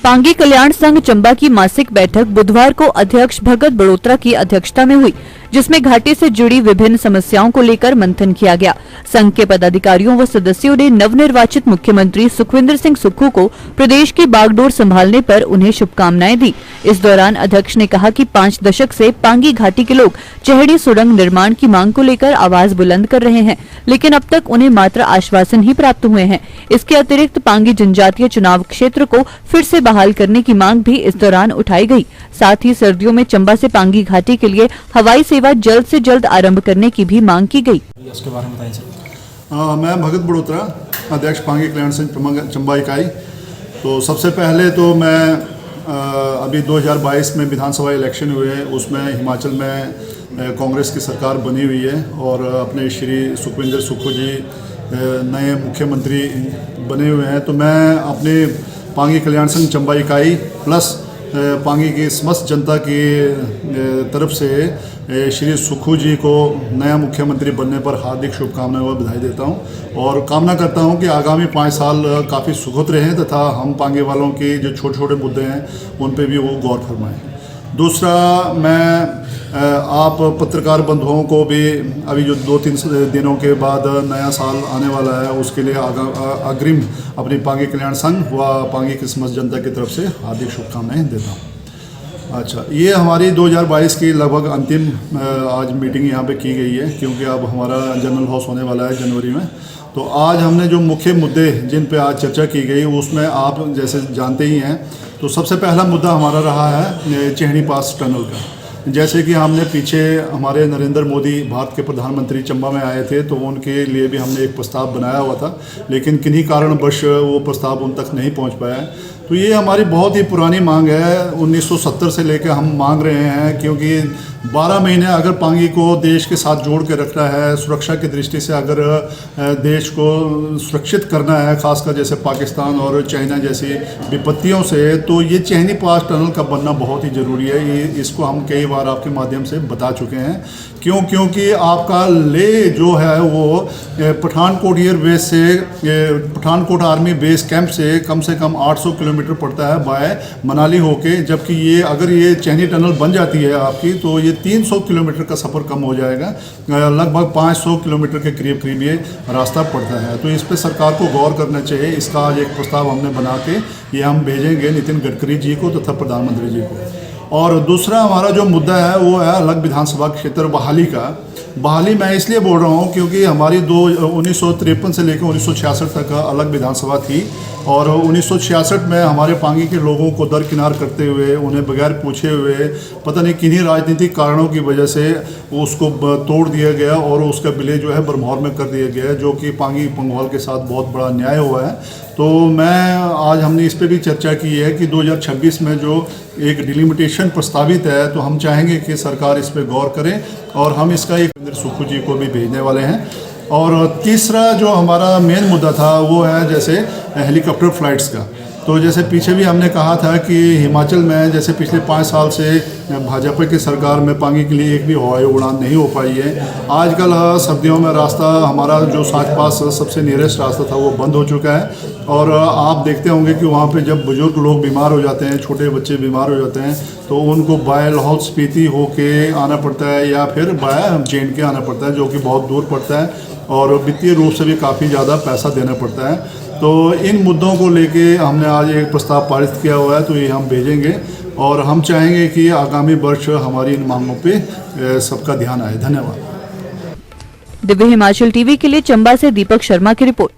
पांगी कल्याण संघ चंबा की मासिक बैठक बुधवार को अध्यक्ष भगत बड़ोत्रा की अध्यक्षता में हुई, जिसमें घाटी से जुड़ी विभिन्न समस्याओं को लेकर मंथन किया गया। संघ के पदाधिकारियों व सदस्यों ने नवनिर्वाचित मुख्यमंत्री सुखविंदर सिंह सुक्खू को प्रदेश की बागडोर संभालने पर उन्हें शुभकामनाएं दी। इस दौरान अध्यक्ष ने कहा कि 5 दशक से पांगी घाटी के लोग चहड़ी सुरंग निर्माण की मांग को लेकर आवाज बुलंद कर रहे हैं, लेकिन अब तक उन्हें मात्र आश्वासन ही प्राप्त हुए हैं। इसके अतिरिक्त पांगी जनजातीय चुनाव क्षेत्र को फिर से बहाल करने की मांग भी इस दौरान उठाई गई। साथ ही सर्दियों में चंबा से पांगी घाटी के लिए हवाई सेवा जल्द से जल्द आरंभ करने की भी मांग की गई। उसके बारे में बताइए सर। मैं भगत बड़ोत्रा, अध्यक्ष पांगी कल्याण संघ चंबा इकाई। तो सबसे पहले तो मैं अभी 2022 में विधानसभा इलेक्शन हुए, उसमें हिमाचल में कांग्रेस की सरकार बनी हुई है और अपने श्री सुखविंदर सुक्खू जी नए मुख्यमंत्री बने हुए हैं। तो मैं अपने पांगी कल्याण संघ चंबा इकाई प्लस पांगी की समस्त जनता की तरफ से श्री सुक्खू जी को नया मुख्यमंत्री बनने पर हार्दिक शुभकामनाएं व बधाई देता हूं और कामना करता हूं कि आगामी 5 साल काफ़ी सुखद रहें तथा हम पांगी वालों के जो छोटे छोटे मुद्दे हैं उन पे भी वो गौर फरमाएं। दूसरा, मैं आप पत्रकार बंधुओं को भी अभी जो 2-3 दिनों के बाद नया साल आने वाला है उसके लिए अग्रिम अपनी पांगी कल्याण संघ व पांगी की समस्त जनता की तरफ से हार्दिक शुभकामनाएं देता हूं। अच्छा, ये हमारी 2022 की लगभग अंतिम आज मीटिंग यहाँ पे की गई है, क्योंकि अब हमारा जनरल हाउस होने वाला है जनवरी में। तो आज हमने जो मुख्य मुद्दे जिन पे आज चर्चा की गई उसमें आप जैसे जानते ही हैं, तो सबसे पहला मुद्दा हमारा रहा है चहड़ी पास टनल का। जैसे कि हमने पीछे हमारे नरेंद्र मोदी भारत के प्रधानमंत्री चंबा में आए थे, तो उनके लिए भी हमने एक प्रस्ताव बनाया हुआ था, लेकिन किन्हीं कारणवश वो प्रस्ताव उन तक नहीं पहुंच पाया। तो ये हमारी बहुत ही पुरानी मांग है, 1970 से लेकर हम मांग रहे हैं, क्योंकि 12 महीने अगर पांगी को देश के साथ जोड़ के रखना है, सुरक्षा की दृष्टि से अगर देश को सुरक्षित करना है, खासकर जैसे पाकिस्तान और चाइना जैसी विपत्तियों से, तो ये चहनी पास टनल का बनना बहुत ही ज़रूरी है। इसको हम कई बार आपके माध्यम से बता चुके हैं। क्योंकि आपका ले जो है वो पठानकोट एयरबेस से पठानकोट आर्मी बेस कैंप से कम 800 किलोमीटर पड़ता है बाय मनाली होके, जबकि ये अगर ये चहनी टनल बन जाती है आपकी तो ये 300 किलोमीटर का सफ़र कम हो जाएगा, लगभग 500 किलोमीटर के करीब ये रास्ता पड़ता है। तो इस पर सरकार को गौर करना चाहिए। इसका आज एक प्रस्ताव हमने बना के ये हम भेजेंगे नितिन गडकरी जी को तथा प्रधानमंत्री जी को। और दूसरा हमारा जो मुद्दा है वो है अलग विधानसभा क्षेत्र बहाली का। बहाली मैं इसलिए बोल रहा हूँ क्योंकि हमारी 1953 से लेकर 1966 तक अलग विधानसभा थी और 1966 में हमारे पांगी के लोगों को दरकिनार करते हुए, उन्हें बगैर पूछे हुए, पता नहीं किन्हीं राजनीतिक कारणों की वजह से उसको तोड़ दिया गया और उसका विलय जो है बरमौर में कर दिया गया, जो कि पांगी पंगवाल के साथ बहुत बड़ा न्याय हुआ है। तो मैं आज हमने इस पर भी चर्चा की है कि 2026 में जो एक डिलिमिटेशन प्रस्तावित है, तो हम चाहेंगे कि सरकार इस पर गौर करे और हम इसका एक सुक्खू जी को भी भेजने वाले हैं। और तीसरा जो हमारा मेन मुद्दा था वो है जैसे हेलीकॉप्टर फ्लाइट्स का। तो जैसे पीछे भी हमने कहा था कि हिमाचल में जैसे पिछले 5 साल से भाजपा की सरकार में पांगी के लिए एक भी हवाई उड़ान नहीं हो पाई है। आजकल सर्दियों में रास्ता हमारा जो साथ पास सबसे नियरेस्ट रास्ता था वो बंद हो चुका है और आप देखते होंगे कि वहाँ पे जब बुजुर्ग लोग बीमार हो जाते हैं, छोटे बच्चे बीमार हो जाते हैं, तो उनको बाय लाहौल स्पीति होके आना पड़ता है या फिर बाय JNK आना पड़ता है, जो कि बहुत दूर पड़ता है और वित्तीय रूप से भी काफ़ी ज़्यादा पैसा देना पड़ता है। तो इन मुद्दों को लेके हमने आज एक प्रस्ताव पारित किया हुआ है, तो ये हम भेजेंगे और हम चाहेंगे कि आगामी वर्ष हमारी इन मांगों पे सबका ध्यान आए। धन्यवाद। दिव्य हिमाचल टीवी के लिए चंबा से दीपक शर्मा की रिपोर्ट।